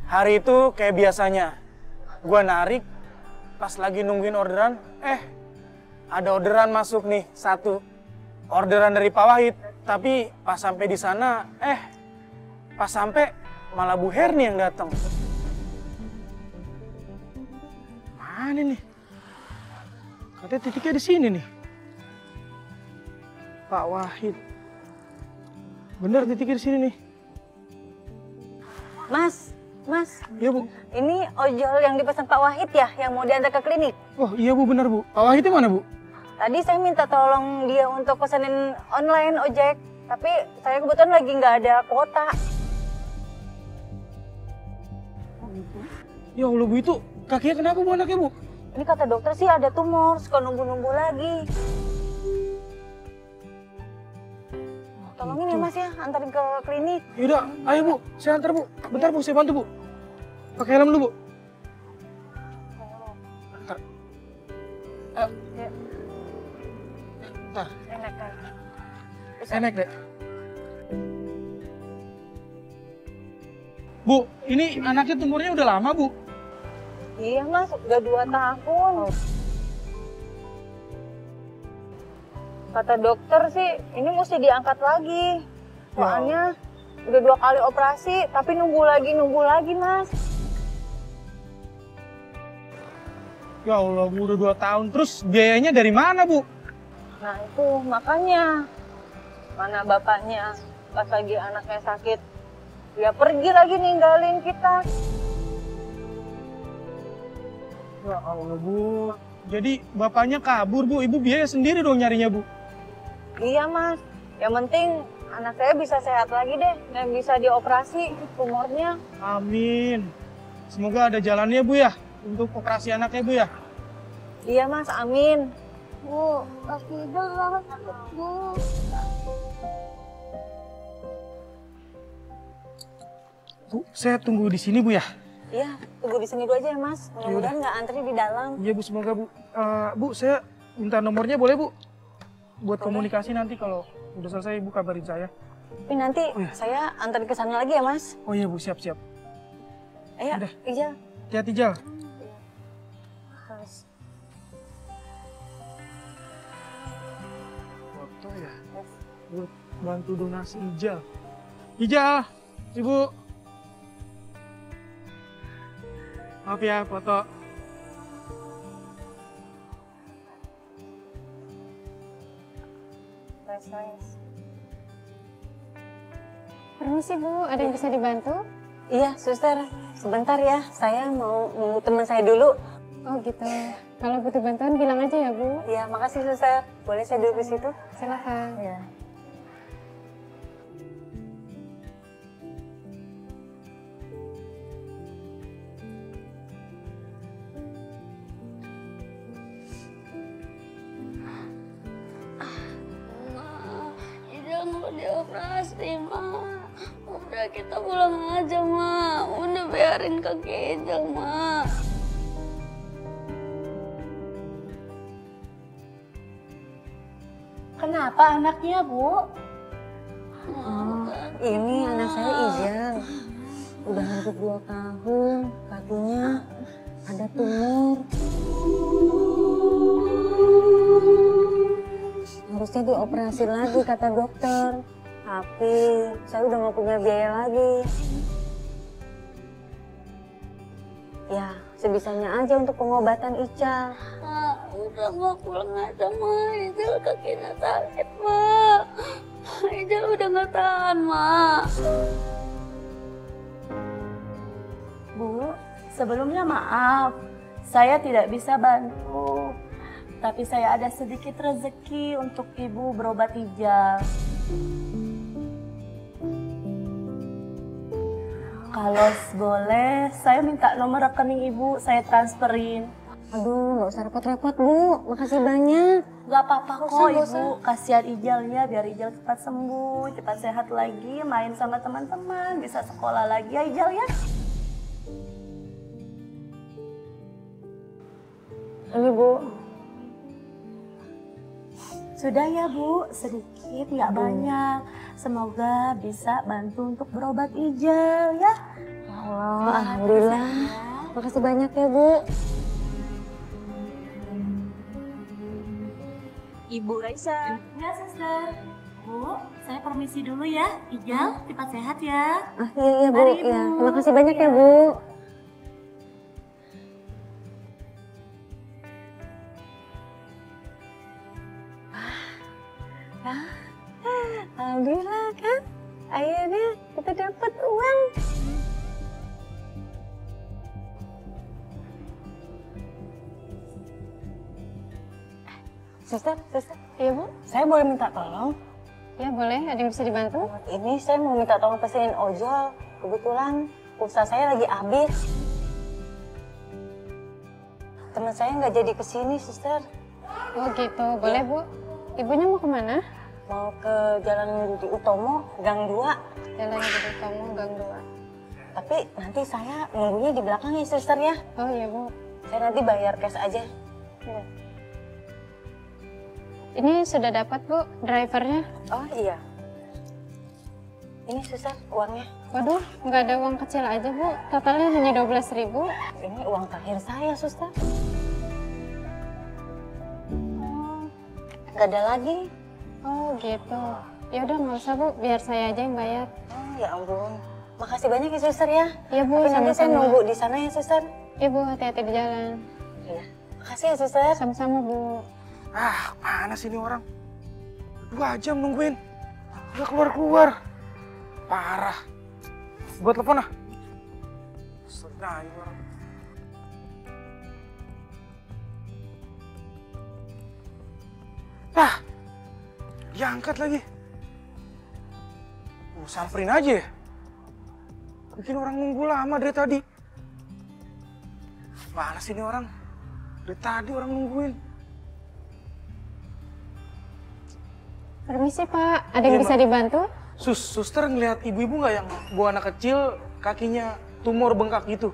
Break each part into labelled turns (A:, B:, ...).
A: Hari itu kayak biasanya, gua narik, pas lagi nungguin orderan, ada orderan masuk nih, satu. Orderan dari Pak Wahid, tapi pas sampai di sana, pas sampai malah Bu Herni yang datang. Mana nih? Katanya titiknya di sini nih. Pak Wahid. Bener titiknya di sini nih.
B: Mas.
A: Iya Bu.
B: Ini ojol yang dipesan Pak Wahid ya, yang mau diantar ke klinik?
A: Oh iya Bu, bener Bu. Pak Wahid itu mana Bu?
B: Tadi saya minta tolong dia untuk pesanin online ojek, tapi saya kebetulan lagi nggak ada kuota.
A: Ya Allah Bu, itu kakinya kenapa Bu anaknya Bu?
B: Ini kata dokter sih ada tumor, suka nunggu-nunggu lagi. Tolongin ya Mas ya, antarin ke klinik.
A: Yaudah, ayo Bu, saya antar Bu. Bentar Bu, saya bantu Bu. Pakai helm dulu Bu. Bentar. Ayo.
B: Ya.
A: Bentar.
B: Enak kan?
A: Enak deh. Bu, ini anaknya tumornya udah lama Bu.
B: Iya Mas, udah 2 tahun. Kata dokter sih, ini mesti diangkat lagi. Soalnya udah 2 kali operasi, tapi nunggu lagi Mas.
A: Ya Allah Bu, udah 2 tahun. Terus biayanya dari mana Bu?
B: Nah itu makanya, mana bapaknya pas lagi anaknya sakit, dia pergi lagi ninggalin kita.
A: Ya Allah Bu, jadi bapaknya kabur Bu, Ibu biaya sendiri dong nyarinya Bu.
B: Iya Mas, yang penting anak saya bisa sehat lagi deh dan bisa dioperasi tumornya.
A: Amin. Semoga ada jalannya Bu ya, untuk operasi anaknya Bu ya.
B: Iya Mas, amin.
C: Bu, kaki dong, Bu.
A: Bu, saya tunggu di sini Bu ya.
B: Iya, tunggu di sini dulu aja ya Mas. Mudah-mudahan nggak antri di dalam.
A: Iya Bu, semoga Bu. Bu, saya minta nomornya boleh Bu? Buat komunikasi nanti kalau udah selesai Ibu kabarin saya.
B: Tapi nanti saya antar ke sana lagi ya Mas.
A: Oh iya Bu, siap-siap.
B: Ayo,
A: Udah.
B: Ijal.
A: Hati-hati Jal.
B: Mas.
A: Foto ya? Buat bantu donasi Ijal. Ijal, Ibu. Maaf ya, foto.
C: Permisi Bu, ada yang bisa dibantu?
B: Iya, suster. Sebentar ya, saya mau nunggu teman saya dulu.
C: Oh gitu. Kalau butuh bantuan bilang aja ya Bu.
B: Iya, makasih suster. Boleh saya duduk di situ?
C: Silakan.
B: Iya.
D: Ijal mau dioperasi, Ma. Udah kita pulang aja, Ma. Udah biarin kaki Ijal, Ma.
B: Kenapa anaknya, Bu? Ini anak saya Ijal. Udah hampir 2 tahun, kakinya ada tumor. Harusnya dioperasi lagi kata dokter. Tapi saya udah gak punya biaya lagi. Ya, sebisanya aja untuk pengobatan Ica.
D: Ma, udah mau pulang aja, Ma. Ijal kakinya sakit, Ma. Ijal udah gak tahan, Ma.
E: Bu, sebelumnya maaf, saya tidak bisa bantu. Tapi saya ada sedikit rezeki untuk Ibu berobat Ijal. Kalau boleh, saya minta nomor rekening Ibu, saya transferin.
B: Aduh, gak usah repot-repot, Bu. Makasih banyak.
E: Gak apa-apa kok
B: Gak
E: Ibu,
B: usah.
E: kasihan Ijal ya, biar Ijal cepat sembuh, cepat sehat lagi, main sama teman-teman, bisa sekolah lagi ya Ijal ya.
B: Ini, Bu.
E: Sudah ya Bu, sedikit nggak banyak. Semoga bisa bantu untuk berobat Ijal ya.
B: Ya
C: Allah, alhamdulillah. Makasih banyak ya, Bu.
E: Ibu Raisa. Ya, suster. Bu, saya permisi dulu ya. Ijal, cepat sehat ya.
C: Ah, iya, Bu.
E: Mari, Ibu.
C: Ya, terima kasih banyak ya, Bu. Alhamdulillah kan, akhirnya kita dapat uang. Suster,
B: Iya Bu,
C: saya boleh minta tolong?
B: ya boleh, ada yang bisa dibantu?
C: Ini saya mau minta tolong pesenin ojol. Kebetulan pulsa saya lagi habis. Teman saya nggak jadi kesini, suster.
B: Oh gitu, boleh Bu. Ibunya mau kemana?
C: Mau ke Jalan Budi Utomo, Gang 2.
B: Jalan Budi Utomo, Gang 2.
C: Tapi nanti saya nunggunya di belakang ya, suster ya.
B: Oh iya Bu.
C: Saya nanti bayar cash aja.
B: Iya. Ini sudah dapat Bu, drivernya.
C: Oh iya. Ini suster, uangnya.
B: Waduh, nggak ada uang kecil aja Bu. Totalnya hanya 12.000.
C: Ini uang terakhir saya, suster. Nggak ada lagi.
B: Oh gitu. Ya udah nggak usah Bu, biar saya aja yang bayar.
C: Oh ya ampun. Makasih banyak ya, suster ya.
B: Iya Bu,
C: Tapi nanti saya
B: sama-sama.
C: nunggu di sana ya, suster.
B: Iya Bu, hati-hati di jalan.
C: Iya. Makasih ya, suster.
B: Sama-sama Bu.
A: Ah, mana sih ini orang? 2 jam nungguin. Nggak keluar-keluar. Parah. Buat telepon ah. Nah, ini orang. Ah, diangkat lagi. Samperin aja ya. Bikin orang nunggu lama dari tadi. Mana sih ini orang? Dari tadi orang nungguin.
B: Permisi Pak, ada yang
A: Iya,
B: bisa
A: Mbak.
B: dibantu?
A: Suster ngeliat ibu-ibu nggak yang bawa anak kecil kakinya tumor bengkak gitu?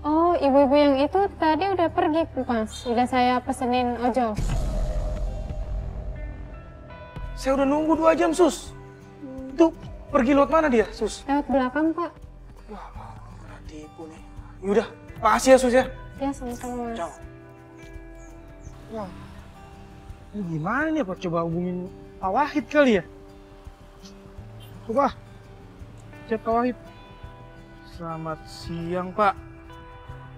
B: Oh, ibu-ibu yang itu tadi udah pergi Mas. Udah saya pesenin ojol.
A: Saya udah nunggu 2 jam, Sus. Itu pergi lewat mana dia, Sus?
B: Lewat belakang Pak.
A: Wah, kena tipu nih. Yaudah, makasih ya, Sus ya.
B: Ya sama-sama Mas.
A: Ciao. Wah, ini gimana nih, Pak? Coba hubungin Pak Wahid kali ya? Coba, chat Pak Wahid. Selamat siang, Pak.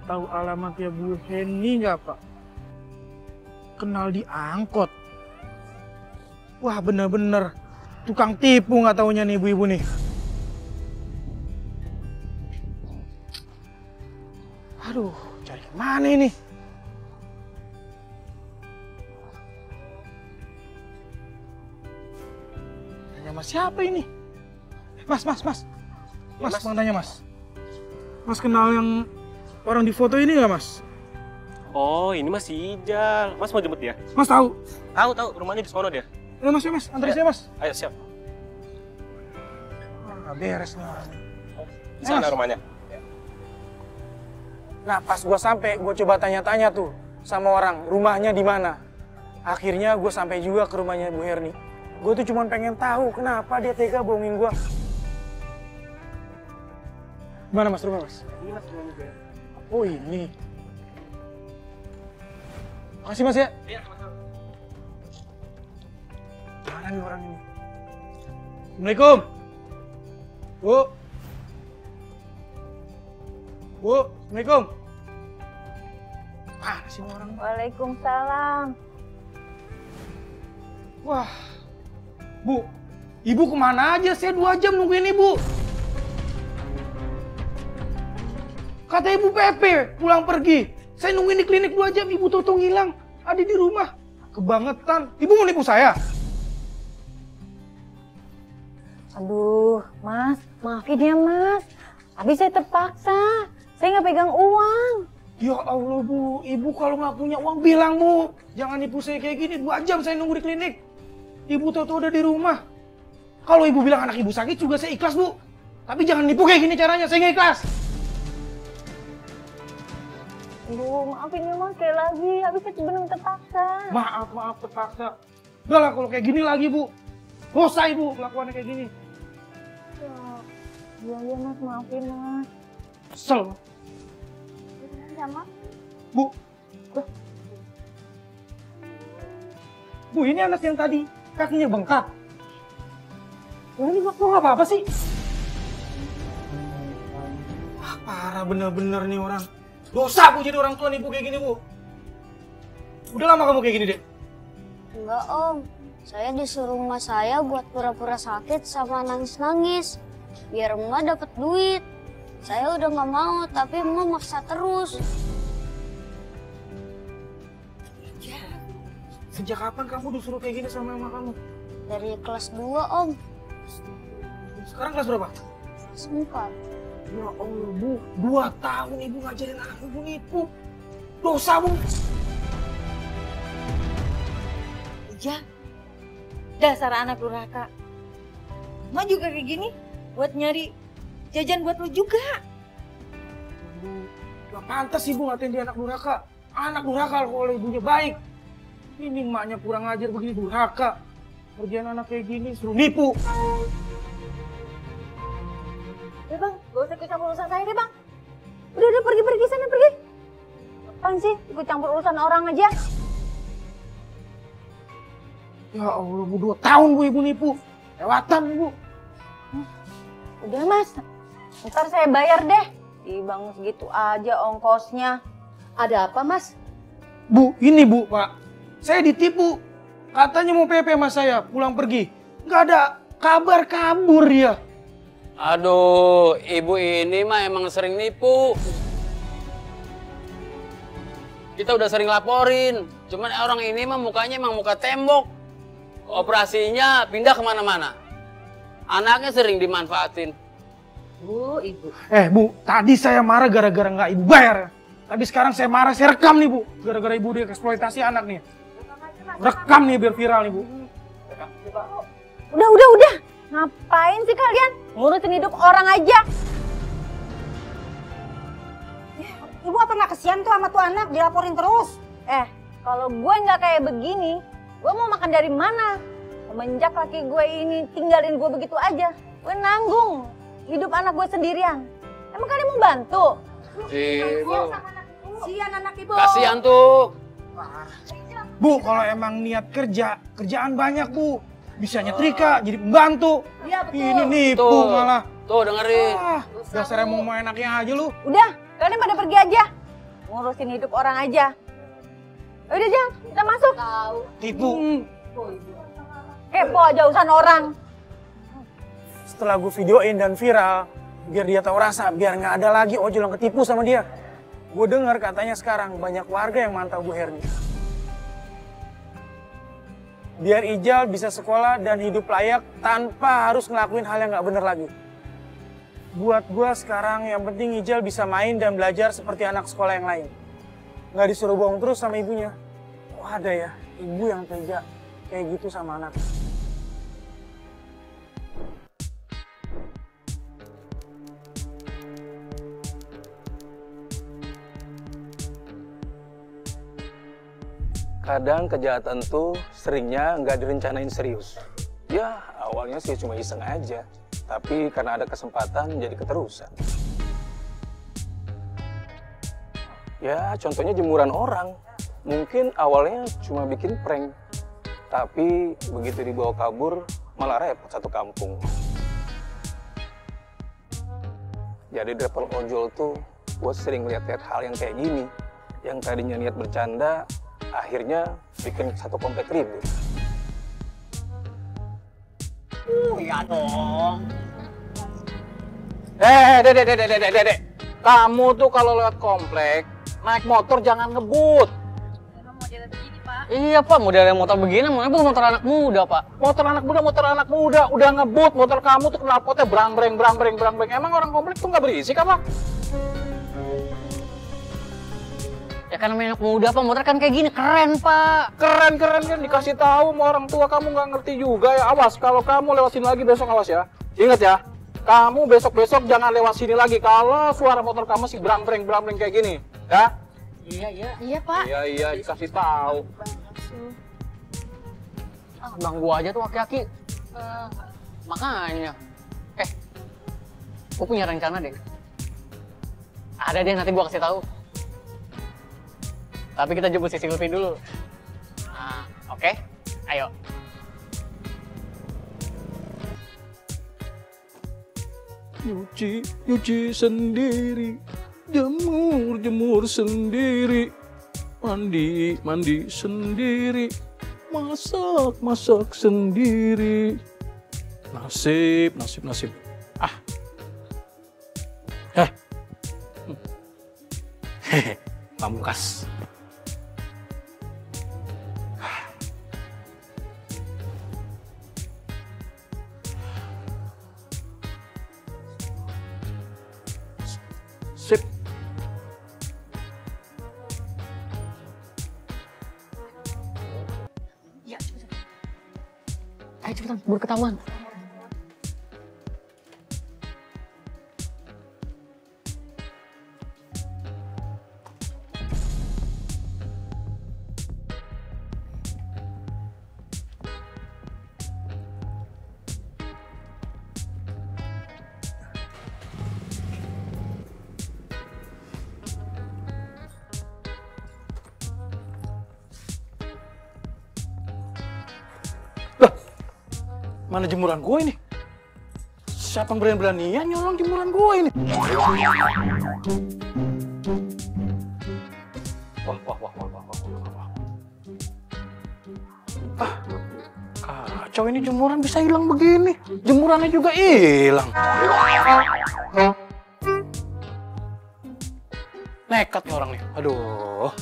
A: Tahu alamatnya Bu Heni nggak, Pak? Kenal di angkot. Wah, bener-bener tukang tipu nggak taunya nih ibu-ibu nih. Aduh, cari kemana ini? Tanya mas siapa ini? Mas. Mas, mau tanya mas. Mas kenal yang orang di foto ini nggak mas?
F: Oh, ini Mas Ijal. Mas mau jemput dia?
A: Mas tahu?
F: Tahu, rumahnya di sono dia.
A: Ya mas, antri saya mas.
F: Ayo, siap.
A: Nggak beres nih orang.
F: Di sana
A: Mas.
F: rumahnya.
A: Nah, pas gua sampai, gua coba tanya-tanya tuh sama orang, rumahnya di mana. Akhirnya gua sampai juga ke rumahnya Bu Herni. Gua tuh cuma pengen tahu kenapa dia tega bohongin gua. Mana mas rumah mas? Ini mas rumahnya Bu Herni. Oh ini. Makasih mas ya.
F: Iya, sama-sama.
A: Mana nih orang ini? Assalamualaikum. Bu. Bu, Assalamualaikum. Mana sih ini orang?
B: Waalaikumsalam.
A: Wah, Bu, Ibu kemana aja? Saya 2 jam nungguin Ibu. Kata Ibu Pepe, pulang pergi. Saya nungguin di klinik 2 jam, Ibu tahu ngilang. Ada di rumah. Kebangetan. Ibu mau nipu saya?
C: Aduh, Mas, maafin ya Mas. Habis saya terpaksa. Saya nggak pegang uang.
A: Ya Allah Bu, Ibu kalau nggak punya uang bilang Bu. Jangan nipu saya kayak gini, 2 jam saya nunggu di klinik. Ibu tahu udah di rumah. Kalau Ibu bilang anak Ibu sakit juga saya ikhlas Bu. Tapi jangan nipu kayak gini caranya, saya nggak ikhlas.
B: Aduh, maafin ya Mas, sekali lagi. Habis saya benar terpaksa.
A: Maaf terpaksa. Udah lah kalau kayak gini lagi Bu. Dosa Ibu kelakuannya kayak gini.
B: Iya Mas, maafin Mas.
A: Kesel.
D: Sama.
A: Bu. Bu, ini anak yang tadi kakinya bengkak. Ini kok nggak apa-apa sih? Ah, parah bener-bener nih orang. Dosa Bu jadi orang tua nih Bu kayak gini Bu. Udah lama kamu kayak gini deh?
D: Enggak om, saya disuruh emak saya buat pura-pura sakit sama nangis-nangis. Biar emak dapat duit. Saya udah nggak mau, tapi emak maksa terus.
A: Sejak kapan kamu disuruh kayak gini sama emak kamu?
D: Dari kelas 2 om,
A: Sekarang kelas berapa?
D: kelas 4.
A: Ya Allah Bu, 2 tahun Ibu ngajarin anak Ibu nipu. Dosa Bu.
C: Ya, dasar anak durhaka. Emak juga kayak gini buat nyari jajan buat lu juga.
A: Gak pantas Ibu ngatain dia anak durhaka. Anak durhaka kalau ibunya baik. Ini emaknya kurang ajar begini durhaka. Kerjaan anak kayak gini suruh nipu.
C: Ya bang, gak usah ikut campur urusan saya deh bang. Udah pergi sana pergi. Apaan sih ikut campur urusan orang aja?
A: Ya Allah Bu, 2 tahun Bu Ibu nipu. Lewatan Bu.
C: Udah mas, ntar saya bayar deh. Ih bang segitu aja ongkosnya. Ada apa mas?
A: Bu, ini Bu Pak. Saya ditipu. Katanya mau PP sama saya pulang pergi. Nggak ada kabar kabur ya.
G: Aduh, ibu ini mah emang sering nipu. Kita udah sering laporin. Cuman orang ini mah mukanya emang muka tembok. Operasinya pindah kemana-mana. Anaknya sering dimanfaatin.
C: Bu, ibu.
A: Bu, tadi saya marah gara-gara nggak Ibu bayar. Tapi sekarang saya marah, saya rekam nih Bu. Gara-gara Ibu dia eksploitasi anak nih. Rekam nih biar viral nih Bu.
C: Udah. Ngapain sih kalian? Ngurusin hidup orang aja.
B: Ibu apa nggak kesian tuh sama tuh anak dilaporin terus?
C: Kalau gue nggak kayak begini, gue mau makan dari mana? Semenjak laki gue ini tinggalin gue begitu aja, gue nanggung hidup anak gue sendirian. Emang kalian mau bantu?
G: Ibu,
B: Kasian anak ibu.
G: kasihan tuh.
A: Bu, kalau emang niat kerja, kerjaan banyak Bu. Bisa nyetrika, jadi pembantu.
B: Iya betul.
A: Ini nipu
G: Tuh.
A: malah.
G: Tuh dengerin.
A: Dasar emang mau enaknya aja lu.
C: Udah, kalian pada pergi aja. Ngurusin hidup orang aja. Udah Jang, kita masuk.
A: Tipu.
C: Kepo aja urusan orang.
A: Setelah gue videoin dan viral, biar dia tahu rasa, biar nggak ada lagi ojol yang ketipu sama dia. Gue dengar katanya sekarang banyak warga yang mantau Bu Herni. Biar Ijal bisa sekolah dan hidup layak tanpa harus ngelakuin hal yang nggak bener lagi. Buat gue sekarang yang penting Ijal bisa main dan belajar seperti anak sekolah yang lain. Nggak disuruh bohong terus sama ibunya. Wah ada ya, ibu yang tega kayak gitu sama anak.
H: Kadang kejahatan tuh seringnya nggak direncanain serius. Ya awalnya sih cuma iseng aja, tapi karena ada kesempatan jadi keterusan. Ya contohnya jemuran orang, mungkin awalnya cuma bikin prank, tapi begitu dibawa kabur malah repot satu kampung. Jadi driver ojol tuh gue sering lihat-lihat hal yang kayak gini, yang tadinya niat bercanda, akhirnya bikin satu komplek ribut.
G: Iya dong. Dek. Kamu tuh kalau lewat komplek, naik motor jangan ngebut.
E: Emang modelnya begini, Pak.
G: Iya Pak, modelnya motor begini, emang motor anak muda Pak. Motor anak muda, udah ngebut, motor kamu tuh knalpotnya brang-breng. Emang orang komplek tuh nggak berisik apa? Ya kan namanya anak muda Pak, motor kan kayak gini, keren Pak. Keren kan, dikasih tahu sama orang tua kamu nggak ngerti juga ya. Awas, kalau kamu lewat sini lagi besok awas ya. Ingat ya, kamu besok jangan lewat sini lagi kalau suara motor kamu sih brang-breng kayak gini. Ya?
E: Iya, Pak.
G: Iya, dikasih tahu. Ganggu aja tuh aki-aki. Makanya. Gue punya rencana deh.
I: Ada deh, nanti gua kasih tahu. Tapi kita jemput si Sylvie dulu. Nah, oke? Ayo.
G: Nyuci sendiri, jemur sendiri, mandi sendiri, masak sendiri. Nasib. Ah. Pamungkas. Sip.
I: Ya, cepetan. Ayo cepetan, buru ketahuan.
G: Mana jemuran gue ini? Siapa yang berani-beranian nyolong jemuran gue ini? Wah. Kacau ini jemuran bisa hilang begini. Jemurannya juga hilang. Nekat nih orang nih. Aduh.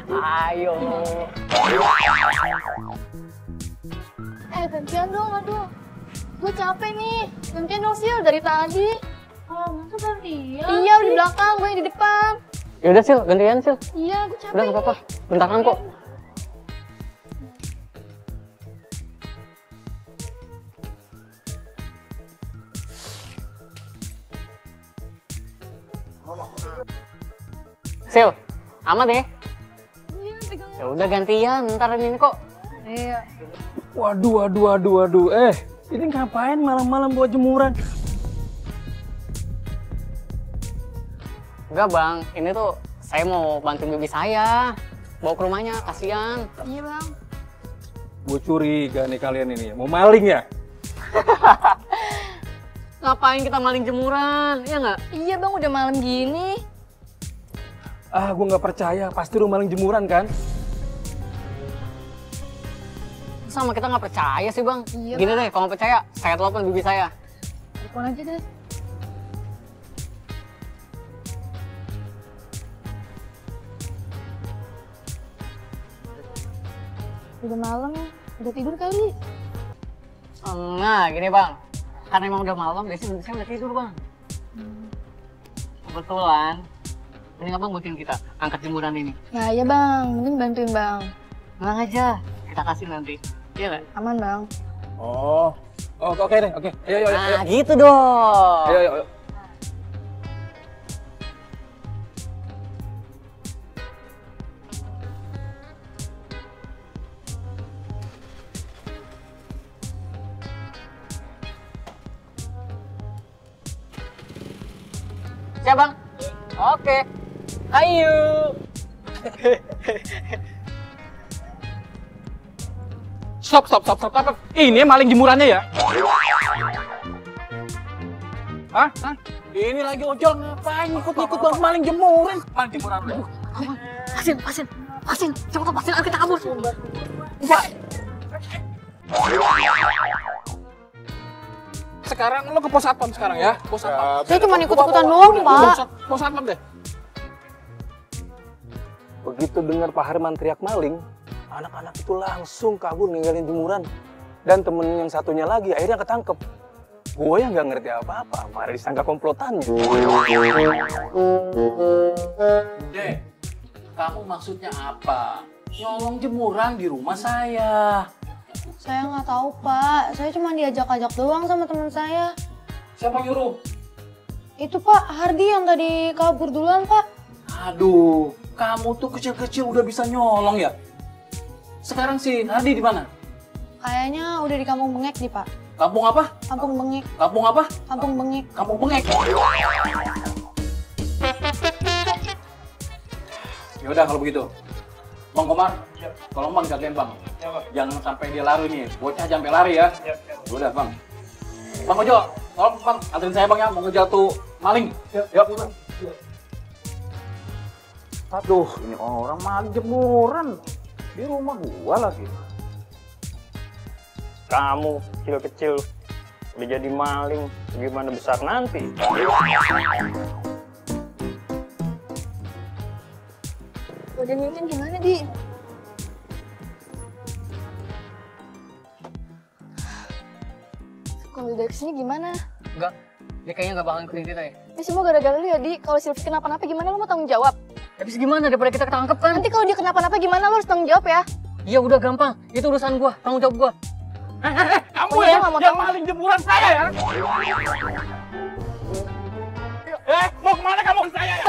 I: Ayo.
C: Gantian dong, aduh. Gue capek nih. Gantian dong, Sil, dari tadi. Masa gantian? Iya, di belakang, gue yang di depan.
I: Yaudah, Sil, gantian, Sil.
C: Iya, gue capek.
I: Udah, nggak apa-apa. Bentaran kok. Sil, aman deh.
C: Iya, pegang.
I: Ya udah gantian, ntar ini kok.
C: Iya.
G: Waduh. Ini ngapain malam-malam buat jemuran?
I: Enggak bang, ini tuh saya mau bantuin bibi saya. Bawa ke rumahnya, kasihan.
C: Iya, Bang.
G: Gue curiga nih kalian ini, mau maling ya?
I: Ngapain kita maling jemuran, ya nggak?
C: Iya, Bang, udah malam gini.
G: Ah, gue nggak percaya, pasti lu maling jemuran kan?
I: Sama kita nggak percaya sih bang.
C: Iya,
I: Gini
C: Bang.
I: deh, kalau nggak percaya, saya telepon bibi saya.
C: Telepon aja deh. Udah malam, udah tidur kali.
I: Nah, gini bang. Karena emang udah malam, biasanya saya udah tidur bang. Kebetulan, ini abang bantuin kita angkat jemuran ini.
C: Nah, iya, Bang. Mending bantuin, Bang.
I: Tenang aja, kita kasih nanti. Iya nggak?
C: Aman, Bang.
G: Oh, oke deh, oke. Ayo.
I: Nah, gitu dong.
G: Ayo.
I: Siap bang? Oke. Ayo.
G: Stop. Ini maling jemurannya ya? Hah? Ini lagi ojol ngapain ikut bang maling jemuran? Maling jemuran.
I: Pasin. Cepat pasin, ayo kita kabur.
G: Pak. Sekarang lo ke pos satpam sekarang ya? Pos satpam.
C: Saya cuma ikut-ikutan doang, Pak.
G: Pos satpam deh.
H: Begitu dengar Pak Herman teriak maling, anak-anak itu langsung kabur ninggalin jemuran. Dan temen yang satunya lagi akhirnya ketangkep. Gue yang nggak ngerti apa-apa, malah disangka komplotannya.
G: Deh, kamu maksudnya apa? Nyolong jemuran di rumah saya.
C: Saya nggak tahu, Pak. Saya cuma diajak-ajak doang sama teman saya.
G: Siapa nyuruh?
C: Itu, Pak, Hardi yang tadi kabur duluan, Pak.
G: Aduh, kamu tuh kecil-kecil udah bisa nyolong ya? Sekarang si Hardi di mana?
J: Kayaknya udah di Kampung Bengek nih, Pak.
G: Kampung apa?
J: Kampung Bengek.
G: Kampung apa?
J: Kampung Bengek.
G: Kampung Bengek. Ya udah kalau begitu. Bang Komar, tolong Bang jagain Bang. Jangan sampai dia lari nih. Bocah jangan sampai lari ya. Ya udah Bang. Bang Ojo, tolong Bang anterin saya Bang ya, mau ngejar tuh maling. Yuk.
K: Aduh, ini orang maling jemuran di rumah gua lagi. Kamu kecil-kecil udah jadi maling, gimana besar nanti?
J: Udah Mimin gimana, Di? Kalau dari sini gimana?
I: Enggak, dia kayaknya nggak bakalan ikutin kita ya.
J: Ini semua gara-gara lu ya, Di. Kalau Silvi kenapa-napa gimana, lu mau tanggung jawab?
I: Habis gimana daripada kita ketangkep kan?
J: Nanti kalau dia kenapa-napa gimana, lu harus tanggung jawab ya.
I: Iya udah gampang, itu urusan gua, tanggung jawab gua.
K: Kamu
J: Oh,
K: ya,
J: iya, Mama,
K: yang
J: kamu.
K: maling jemuran saya ya? Mau kemana kamu saya ya?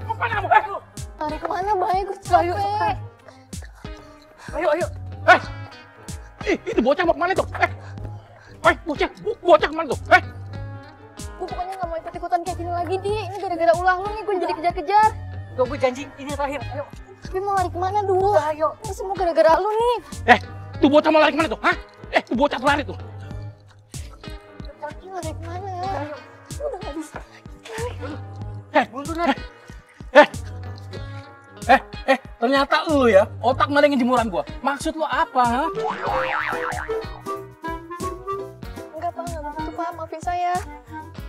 K: Mau kemana kamu?
J: Lari kemana, Bay? Gue capek.
K: Ayo. Itu bocah mau kemana tuh? Bocah kemana tuh?
J: Gue pokoknya gak mau ikut-ikutan kayak gini lagi, Di. Ini gara-gara ulah lu nih, gue jadi kejar-kejar.
I: Gak, gue janji, ini terakhir, ayo.
J: Tapi mau lari kemana dulu? Ayo. Ini semua gara-gara lu nih.
K: Tuh bocah mau lari kemana tuh? Tuh bocah lari tuh.
J: Ini lari kemana ya? Udah gak bisa.
G: Ternyata lu ya, otak malingin jemuran gua. Maksud lu apa, ha?
J: Enggak, Pak. Enggak begitu, Pak. Maafin saya.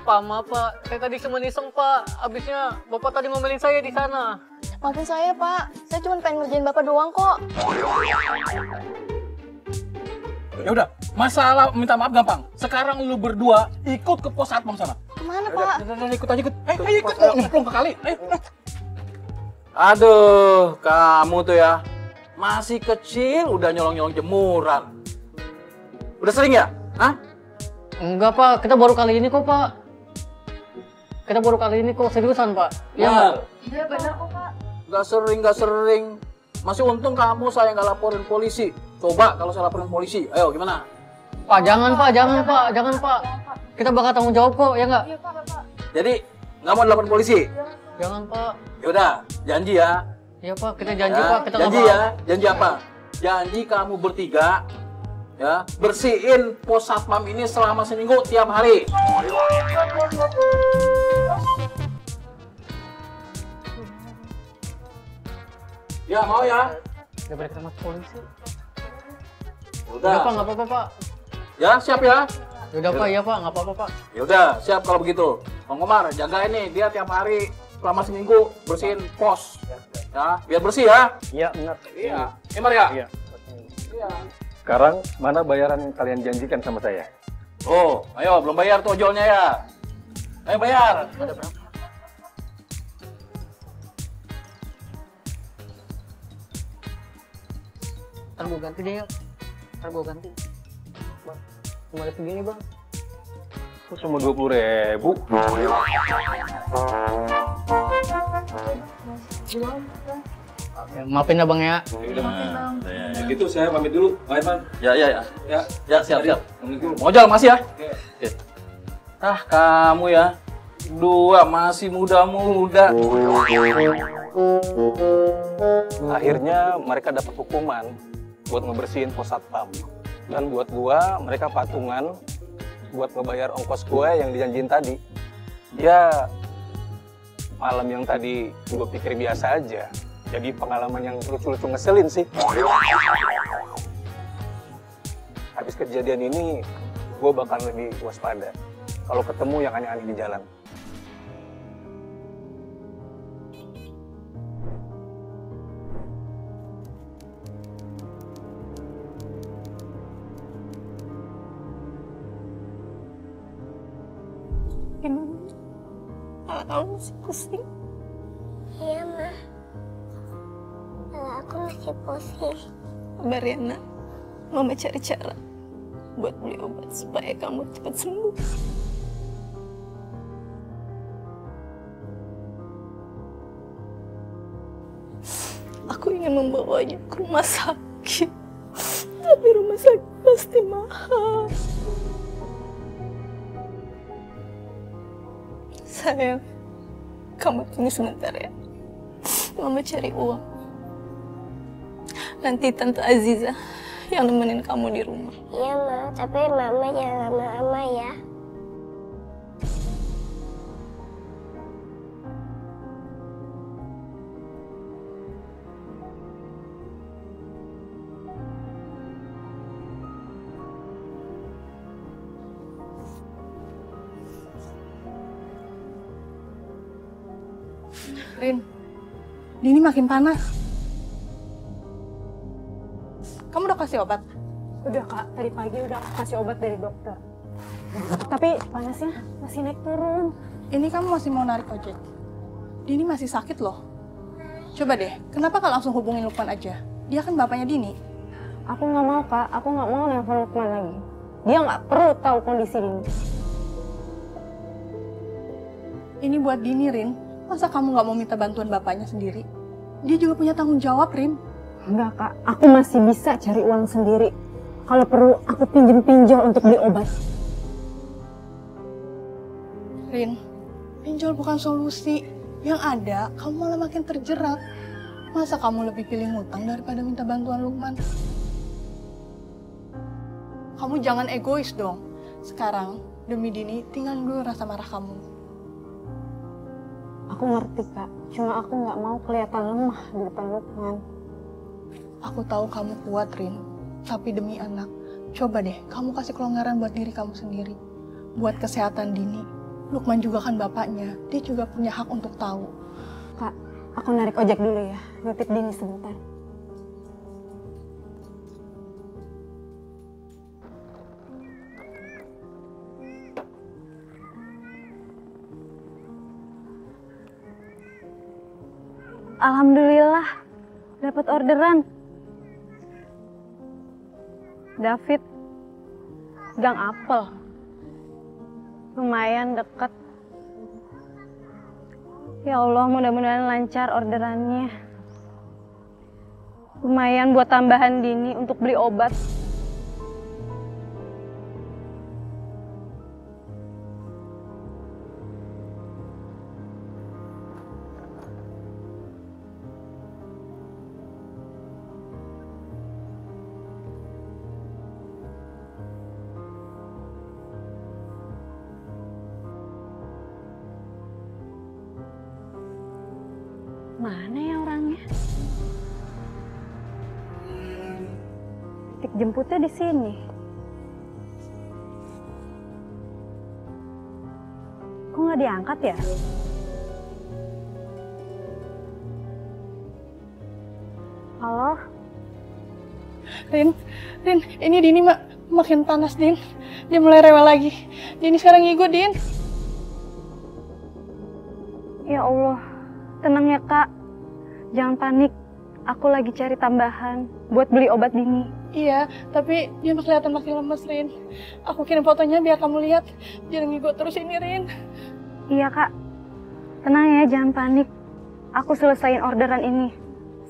I: Pak, maaf Pak, saya tadi cuma iseng Pak. Abisnya Bapak tadi ngomelin saya di sana.
J: Maafin saya, Pak. Saya cuma pengen ngerjain Bapak doang kok.
G: Ya udah, masalah minta maaf gampang. Sekarang lu berdua ikut ke pos satpam sana.
J: Kemana, Pak?
G: Ikut aja. Ayo ikut, nyemplung ke kali. Ayo. Aduh, kamu tuh ya masih kecil udah nyolong-nyolong jemuran. Udah sering ya? Hah?
I: Enggak Pak, kita baru kali ini kok Pak. Kita baru kali ini kok, seriusan Pak. Iya nggak?
J: Iya, benar kok, Pak.
G: Gak sering. Masih untung kamu saya nggak laporin polisi. Coba kalau saya laporin polisi, ayo gimana?
I: Pak, jangan Pak. Kita bakal tanggung jawab kok, ya nggak?
J: Iya, Pak, Pak.
G: Jadi nggak mau dilaporin polisi?
I: Jangan Pak.
G: Yaudah, janji ya.
I: Iya Pak, kita janji Pak. Kita
G: Janji
I: nggak
G: ya. Janji apa? Janji kamu bertiga ya bersihin pos satpam ini selama seminggu tiap hari. Ya mau ya?
I: Daripada kita masuk polisi.
G: Udah.
I: Iya Pak, nggak apa-apa Pak.
G: Ya siap ya.
I: Yaudah Pak, iya Pak, nggak apa-apa Pak.
G: Ya udah siap kalau begitu. Bang Komar jaga ini dia tiap hari selama seminggu bersihin pos. Ya biar bersih ya.
H: Iya, benar.
G: Iya. Imar ya.
H: Iya.
G: Iya.
H: Sekarang mana bayaran yang kalian janjikan sama saya?
G: Oh, ayo belum bayar tuh ojolnya ya. Ayo bayar. Ada berapa?
I: Ntar gue ganti deh ya. Ntar gue ganti. Bang, kembali segini Bang.
H: Kok cuma 20.000?
I: Ya, maafin ya Bang ya.
H: Ya gitu, saya pamit dulu. Pak Irfan.
G: Ya siap. Mojal masih ya. Oke. Ah kamu ya. Dua masih muda-muda.
H: Akhirnya mereka dapat hukuman buat ngebersihin pos satpam. Dan buat gua, mereka patungan buat ngebayar ongkos gua yang dijanjiin tadi. Ya, malam yang tadi gua pikir biasa aja. Jadi pengalaman yang lucu-lucu ngeselin sih. Habis kejadian ini, gua bakal lebih waspada kalau ketemu yang aneh-aneh di jalan.
J: Kamu masih pusing?
D: Iya, Ma. Aku masih pusing.
J: Sabar ya, Nak. Mama cari cara buat beli obat supaya kamu cepat sembuh. Aku ingin membawanya ke rumah sakit. Tapi rumah sakit pasti mahal. Sayang, kamu tunggu sebentar ya. Mama cari uang. Nanti Tante Aziza yang nemenin kamu di rumah.
D: Iya, Ma. Tapi Mama jangan lama-lama ya.
J: Rin, Dini makin panas. Kamu udah kasih obat?
C: Udah Kak, tadi pagi udah kasih obat dari dokter. Tapi panasnya masih naik turun.
J: Ini kamu masih mau narik ojek? Dini masih sakit loh. Coba deh, kenapa kau langsung hubungin Lukman aja? Dia kan bapaknya Dini.
C: Aku nggak mau Kak, aku nggak mau nelfon Lukman lagi. Dia nggak perlu tahu kondisi Dini.
J: Ini buat Dini, Rin. Masa kamu nggak mau minta bantuan bapaknya sendiri? Dia juga punya tanggung jawab, Rin.
C: Enggak Kak, aku masih bisa cari uang sendiri. Kalau perlu aku pinjem pinjol untuk beli obat.
J: Rin, pinjol bukan solusi. Yang ada, kamu malah makin terjerat. Masa kamu lebih pilih ngutang daripada minta bantuan Lukman? Kamu jangan egois dong. Sekarang, demi Dini, tinggal dulu rasa marah kamu.
C: Aku ngerti Kak, cuma aku nggak mau kelihatan lemah di depan Lukman.
J: Aku tahu kamu kuat, Rin. Tapi demi anak, coba deh kamu kasih kelonggaran buat diri kamu sendiri. Buat kesehatan Dini. Lukman juga kan bapaknya, dia juga punya hak untuk tahu.
C: Kak, aku narik ojek dulu ya, nitip Dini sebentar. Alhamdulillah, dapat orderan. David, Gang Apel. Lumayan deket. Ya Allah, mudah-mudahan lancar orderannya. Lumayan buat tambahan Dini untuk beli obat. Mana ya orangnya? Titik jemputnya di sini. Kok nggak diangkat ya? Halo?
J: Rin, ini Dini makin panas, Din. Dia mulai rewel lagi. Dini sekarang ngigo, Din.
C: Ya Allah, tenang ya Kak. Jangan panik. Aku lagi cari tambahan buat beli obat Dini.
J: Iya, tapi dia kelihatan makin lemes, Rin. Aku kirim fotonya biar kamu lihat. Jangan ngigo terus ini, Rin.
C: Iya Kak. Tenang ya, jangan panik. Aku selesaiin orderan ini.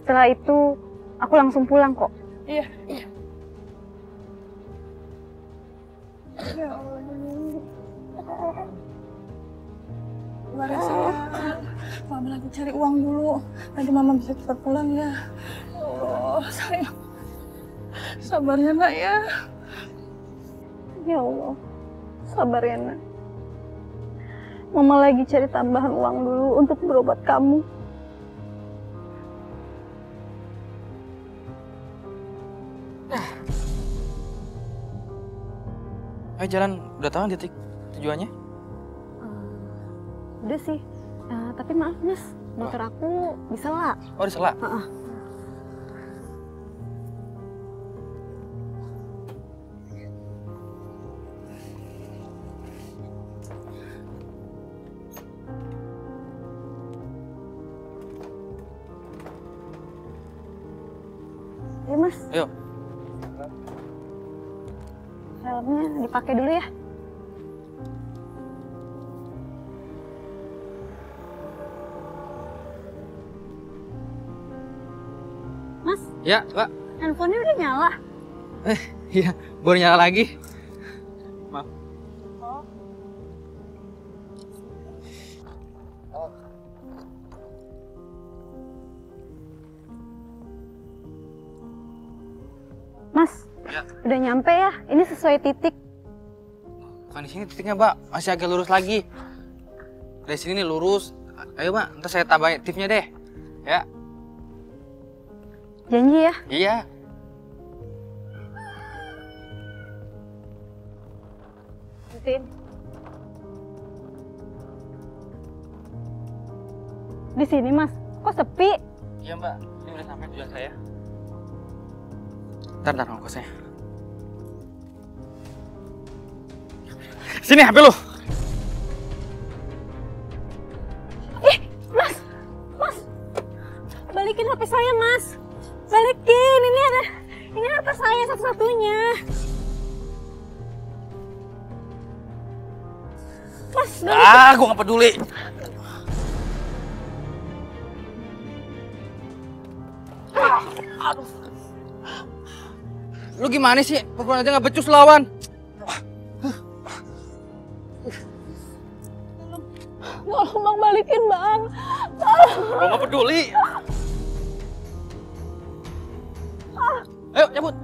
C: Setelah itu, aku langsung pulang kok.
J: Iya. Ya Allah. Sabar ya sayang. Mama lagi cari uang dulu. Nanti Mama bisa cepat pulang ya. Ya Allah, sayang. Sabar ya nak ya.
C: Ya Allah, sabar ya nak. Mama lagi cari tambahan uang dulu untuk berobat kamu.
L: Ayo jalan, udah tahu titik tujuannya?
C: Udah sih, tapi maaf Mas, motor aku disela.
L: Oh disela?
C: Ayo Mas.
L: Ayo.
C: Helmnya dipakai dulu ya.
L: Ya, Mbak.
C: Handphonenya udah nyala.
L: Iya, baru nyala lagi. Maaf.
C: Mas, udah nyampe ya? Ini sesuai titik.
L: Bukan di sini titiknya, Mbak. Masih agak lurus lagi. Dari sini nih lurus. Ayo, Mbak. Ntar saya tambahin tipnya deh. Ya.
C: Janji ya?
L: Iya.
C: Tin. Di sini, Mas. Kok sepi?
L: Iya, Mbak. Ini udah sampai tujuan saya. Ntar ongkosnya. Sini HP lu.
C: Mas. Balikin HP saya, Mas. Balikin. Ini HP saya satu-satunya. Mas, balikin.
L: Gua nggak peduli. Aduh. Lu gimana sih? Pukul aja nggak becus lawan.
C: Tolong Bang, balikin Bang. Tolong.
L: Gua nggak peduli. Ayo cabut.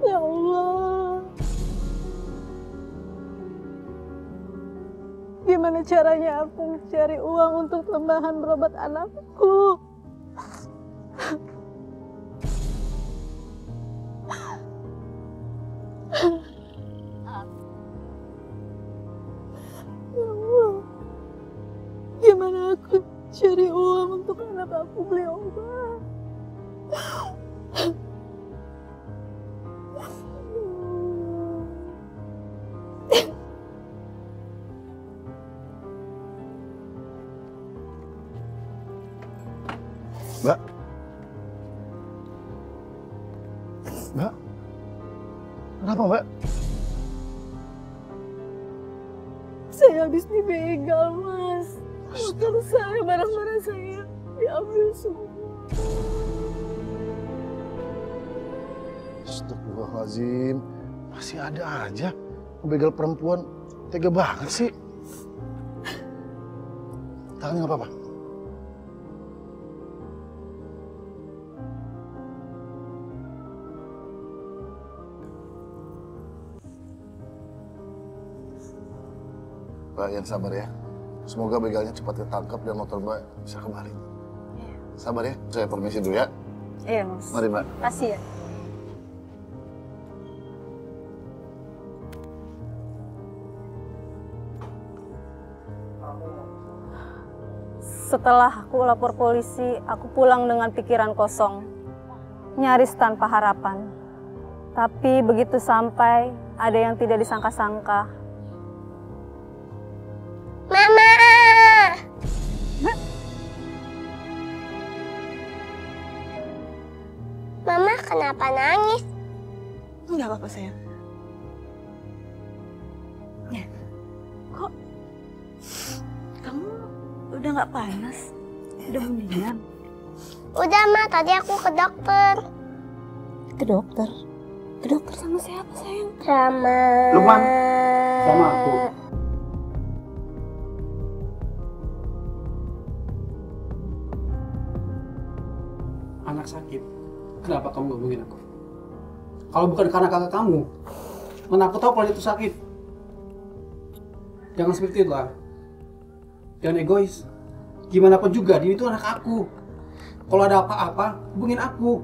C: Ya Allah. Gimana caranya aku mencari uang untuk tambahan berobat anakku? Ya Allah. Gimana aku cari uang untuk anak aku beli obat?
M: Mbak? Mbak? Kenapa, Mbak?
C: Saya habis dibegal, Mas. Motor saya, barang-barang saya diambil semua.
M: Astagfirullahaladzim. Masih ada aja begal perempuan. Tega banget sih. Tangannya nggak apa-apa? Mbak, yang sabar ya. Semoga begalnya cepat ditangkap dan motor Mbak bisa kembali.
C: Iya.
M: Sabar ya, saya permisi dulu ya.
C: Iya, Mas.
M: Mari, Mbak.
C: Makasih ya. Setelah aku lapor polisi, aku pulang dengan pikiran kosong, nyaris tanpa harapan. Tapi begitu sampai, ada yang tidak disangka-sangka.
D: Mama! Mama kenapa nangis?
J: Enggak apa-apa, sayang. Ya. Kok kamu udah nggak panas? Udah mendingan?
D: Udah, Ma. Tadi aku ke dokter.
J: Ke dokter? Ke dokter sama siapa, sayang?
D: Sama...
K: Lukman, sama aku. Anak sakit, kenapa kamu ngomongin aku? Kalau bukan karena kakak kamu, mana aku tahu kalau itu sakit. Jangan seperti itu lah. Jangan egois. Gimana pun juga, dia itu anak aku. Kalau ada apa-apa, hubungin aku.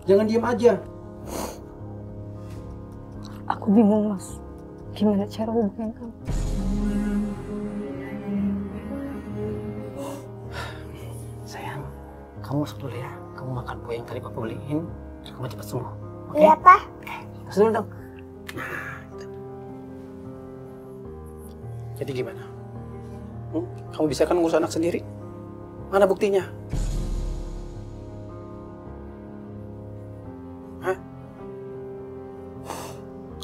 K: Jangan diam aja.
C: Aku bingung, Mas. Gimana cara hubungin kamu?
K: Sayang, kamu masuk dulu ya. Kamu makan kue yang tadi Papa beliin, terus kamu cepat sembuh. Oke?
D: Iya, Pak.
K: Masuk dulu dong. Jadi gimana? Kamu bisa kan ngurus anak sendiri? Mana buktinya?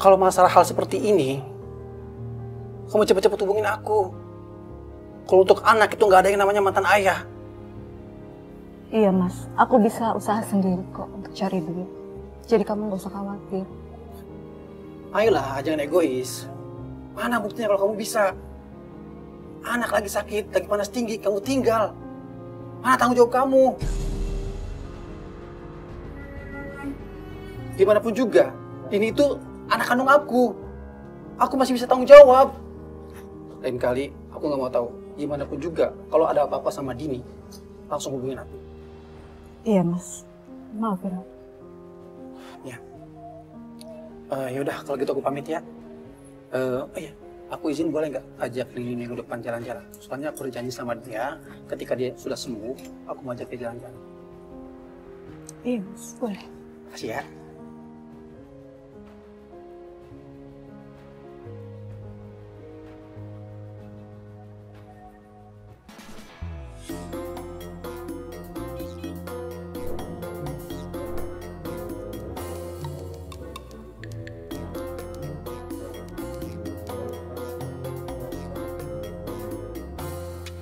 K: kalau masalah hal seperti ini, kamu cepet-cepet hubungin aku. Kalau untuk anak itu nggak ada yang namanya mantan ayah.
B: Iya mas, aku bisa usaha sendiri kok untuk cari duit. Jadi kamu gak usah khawatir.
K: Ayolah, jangan egois. Mana buktinya kalau kamu bisa? Anak lagi sakit, lagi panas tinggi, kamu tinggal. Mana tanggung jawab kamu? Gimana pun juga, ini itu anak kandung aku. Aku masih bisa tanggung jawab. Lain kali, aku nggak mau tahu. Gimana pun juga, kalau ada apa-apa sama Dini, langsung hubungin aku.
B: Iya mas, maaf ya.
K: Ya. Yaudah, kalau gitu aku pamit ya. Iya, aku izin boleh nggak ajak Dini minggu depan jalan-jalan? Soalnya aku udah janji sama dia, ketika dia sudah sembuh, aku mau ajak dia jalan-jalan.
B: Iya mas, boleh.
K: Makasih ya.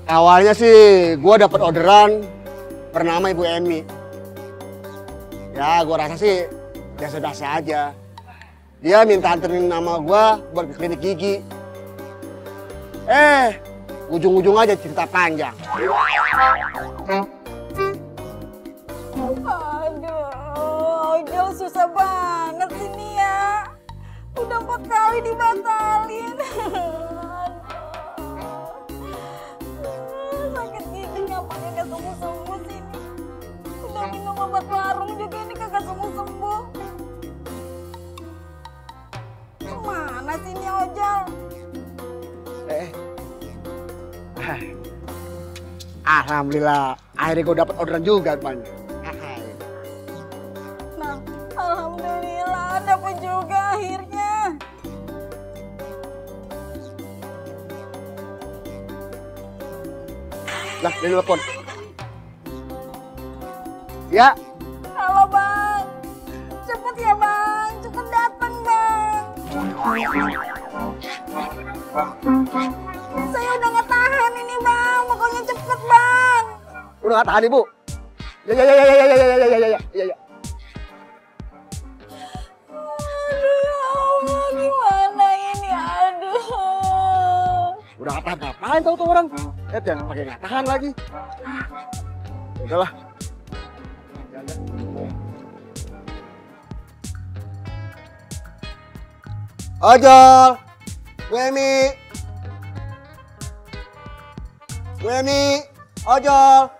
N: Awalnya sih gue dapet orderan bernama Ibu Emi. Ya gue rasa sih biasa-biasa aja. Dia minta anterin nama gue buat ke klinik gigi. Ujung-ujung aja cerita panjang.
C: Aduh, Ojol susah banget sih nih ya. Udah 4 kali dibatalin. Sakit gigi ngapain gak sembuh-sembuh sih ini. Udah minum obat warung juga ini kagak sembuh-sembuh. Kemana sih ini Ojol?
N: Alhamdulillah, akhirnya gue dapet orderan juga temannya.
C: Nah, alhamdulillah dapet juga akhirnya.
N: Lah, dia telepon. Ya.
C: Halo bang, cepet ya bang, cepet datang bang. Saya udah nggak tahan ini bang, pokoknya cepet bang.
N: Udah nggak tahan Ibu? Ya.
C: Aduh ya Allah, gimana ini, aduh.
N: Udah nggak tahan ngapain tau tuh orang? Jangan pakai nggak tahan lagi. Udahlah. Ojol, Bu Emi, ojol.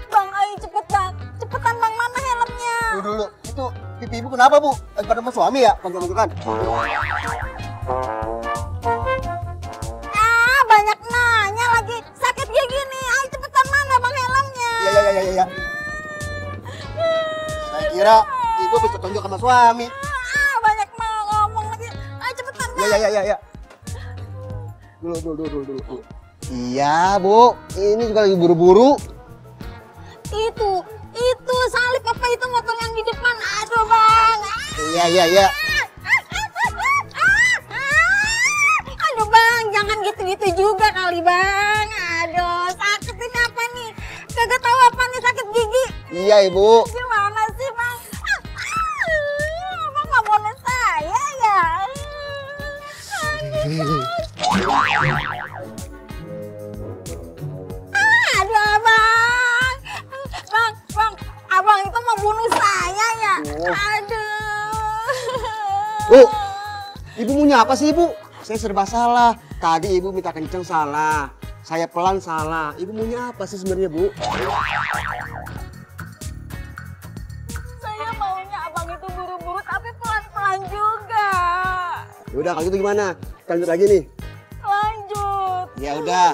C: Bang, ayo cepet bang, cepetan bang, mana helmnya?
N: Dulu, itu pipi Ibu kenapa Bu? Lagi pada sama suami ya? Tonton-tonton.
C: Banyak nanya lagi, sakit gigi nih, ayo cepetan mana bang helmnya?
N: Iya. Saya kira Ibu bisa tonjok sama suami.
C: Banyak mau ngomong lagi, ayo cepetan bang.
N: Iya. Dulu. Iya Bu, ini juga lagi buru-buru.
C: Itu salib apa itu motor yang di depan, aduh bang.
N: Iya.
C: Aduh bang, jangan gitu-gitu juga kali bang. Aduh, sakit ini apa nih? Kagak tahu apa nih sakit gigi.
N: Iya Ibu.
C: Gimana sih bang? Abang nggak boleh saya ya. Aduh abang. Bang, abang itu mau bunuh saya ya. Aduh.
N: Bu, Ibu maunya apa sih Ibu? Saya serba salah. Tadi Ibu minta kenceng salah. Saya pelan salah. Ibu maunya apa sih sebenarnya Bu?
C: Saya maunya abang itu buru-buru tapi pelan-pelan juga.
N: Yaudah kalau gitu gimana? Kita lanjut lagi nih.
C: Lanjut.
N: Ya udah.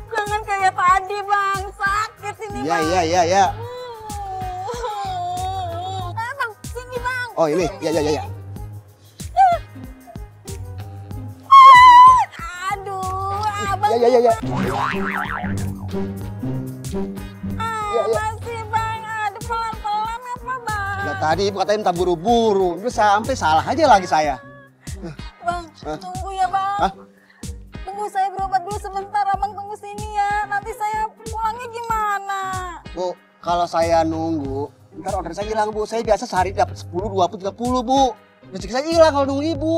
C: Jangan kayak tadi bang, sakit ini bang.
N: Iya.
C: Bang, sini bang.
N: Oh ini, ya.
C: Aduh, abang.
N: Ya. Tadi ibu katanya minta buru-buru, terus sampai salah aja lagi saya.
C: Bang, tunggu ya bang.
N: Hah?
C: Tunggu saya berobat dulu sebentar, abang tunggu sini ya. Nanti saya pulangnya gimana?
N: Bu, kalau saya nunggu, ntar order saya hilang bu. Saya biasa sehari dapat 10, 20, 30 bu. Rezeki saya hilang kalau nunggu ibu.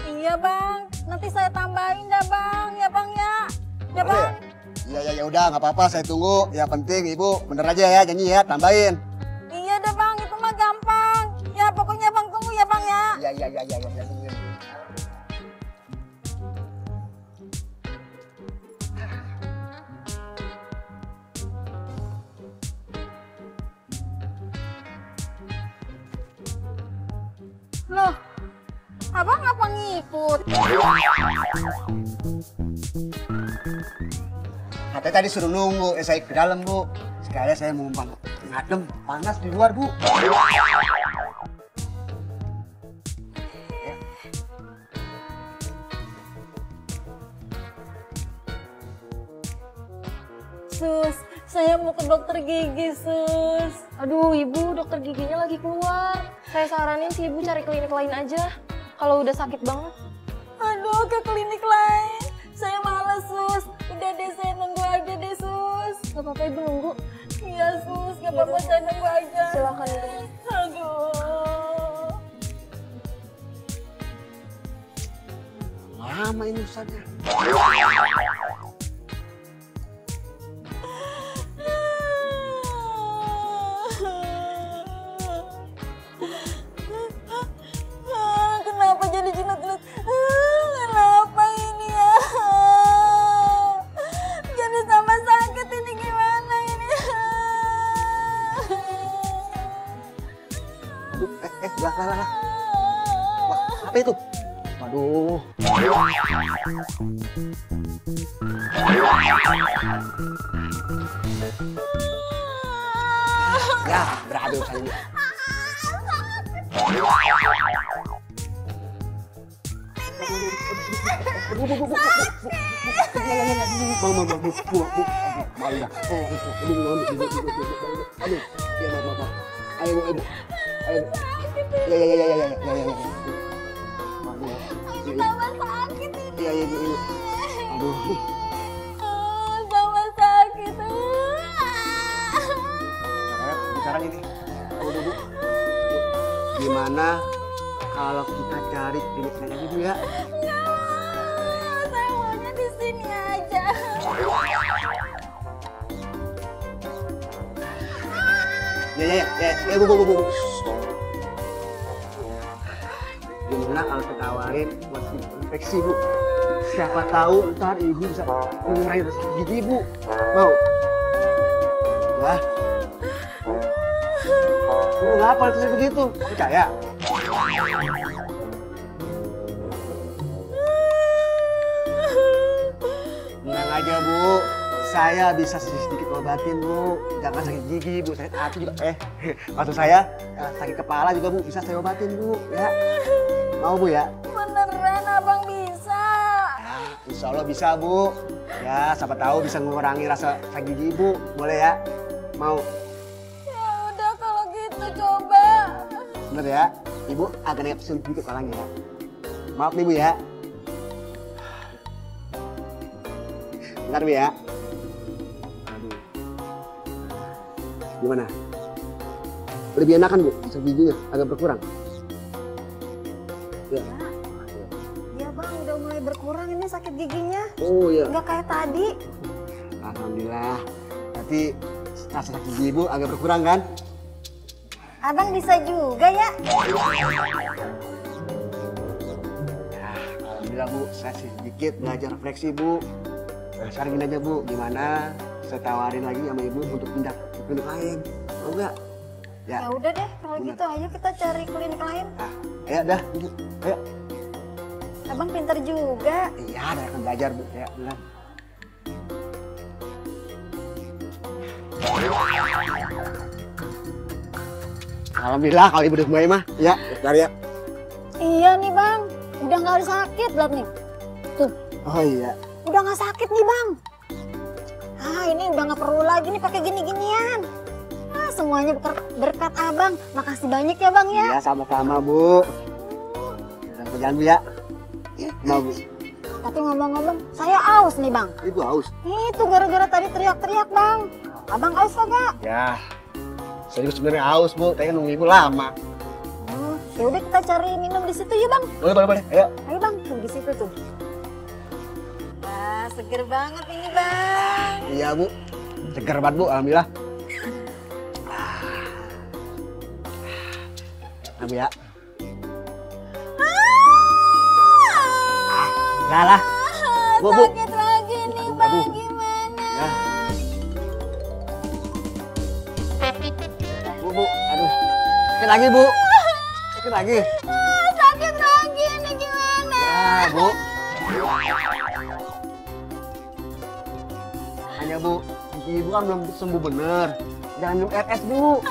C: Iya bang, nanti saya tambahin dah bang, ya bang ya. Ya bang.
N: Ya udah nggak apa-apa, saya tunggu. Ya penting ibu bener aja ya janji ya, tambahin.
C: Iya dah bang, itu mah gampang. Ya pokoknya bang tunggu ya bang ya.
N: Ya tungguin.
C: Loh, abang ngapa ngikut?
N: Katanya tadi suruh nunggu, saya ke dalam bu. Sekalian saya mau ngadem, panas di luar bu.
C: Sus, saya mau ke dokter gigi, Sus.
O: Aduh, Ibu, dokter giginya lagi keluar. Saya saranin si Ibu cari klinik lain aja. Kalau udah sakit banget.
C: Aduh, ke klinik lain. Saya malas, Sus. Udah deh, saya nunggu aja deh, Sus.
O: Gak apa-apa, Ibu nunggu.
C: Iya, Sus. Gak apa-apa, saya nunggu aja.
O: Silakan, Ibu.
C: Aduh.
N: Lama ini Ustaznya.
C: Kenapa jadi jenut-jenut? Kenapa ini ya? Jadi sama sakit ini gimana ini?
N: Aduh, lah. Wah, apa itu? Waduh. Ya, beradu saya. Sekarang ini, gimana kalau kita cari klinik lain aja Bu ya?
C: Saya maunya di sini aja.
N: Ya, Bu. Gimana kalau kita tawarin buat infeksi Bu? Siapa tahu ntar ibu bisa ngurangin rasa gigi ibu. Mau? Ya. Kenapa itu begitu? Percaya? Tenang aja Bu, saya bisa sedikit obatin Bu. Jangan sakit gigi Bu, sakit hati juga. Maksud saya sakit kepala juga Bu, bisa saya obatin Bu. Ya, mau Bu ya?
C: Beneran abang bisa?
N: Ya, insya Allah bisa Bu. Ya, siapa tahu bisa mengurangi rasa sakit gigi Ibu. Boleh ya? Mau?
C: Ya udah kalau gitu coba.
N: Bener ya? Ibu agak nepsun sedikit orangnya ya. Maaf nih Bu ya. Bentar Bu ya. Aduh. Gimana? Lebih enakan Bu, sakit giginya agak berkurang. Ya.
C: Ya bang, udah mulai berkurang ini sakit giginya.
N: Oh iya.
C: Nggak kayak tadi.
N: Alhamdulillah. Berarti rasa sakit gigi Ibu agak berkurang kan?
C: Abang bisa juga ya?
N: Ya, alhamdulillah Bu, saya sedikit belajar refleksi Bu. Sekarang gini aja Bu, gimana saya tawarin lagi sama Ibu untuk pindah ke klinik lain. Mau nggak?
C: Ya udah deh, kalau gitu ayo kita cari klinik lain.
N: Ayo dah, Bu. Ayo.
C: Abang pintar juga.
N: Iya, ada yang belajar Bu. Ya, benar. Alhamdulillah kalau Ibu udah mulai mah. Ya, bentar ya.
C: Iya nih bang, udah nggak ada sakit belum nih. Tuh.
N: Oh iya.
C: Udah nggak sakit nih bang. Ah ini udah nggak perlu lagi nih pakai gini-ginian. Ah
P: semuanya berkat abang. Makasih banyak ya bang ya.
N: Iya sama-sama Bu. Jangan Bu ya. Mau Bu.
P: Tapi ngomong-ngomong, saya aus nih bang.
N: Ibu aus?
P: Itu gara-gara tadi teriak-teriak bang. Abang aus kagak?
N: Ya, saya juga sebenarnya aus Bu, tapi kan nunggu Ibu lama.
P: Ya udah kita cari minum di situ ya bang.
N: Boleh, ayo.
P: Ayo bang, tuh di situ tuh. Wah, seger banget ini bang.
N: Iya Bu, seger banget Bu, alhamdulillah. Nah Bu ya. Lah. Bu.
P: Sakit lagi nih bang, gimana?
N: Ya. Bu, aduh. Sakit lagi Bu. Sakit lagi.
P: Sakit lagi nih gimana?
N: Ya Bu. Hanya Bu, Ibu kan belum sembuh bener. Jangan minum RS Bu.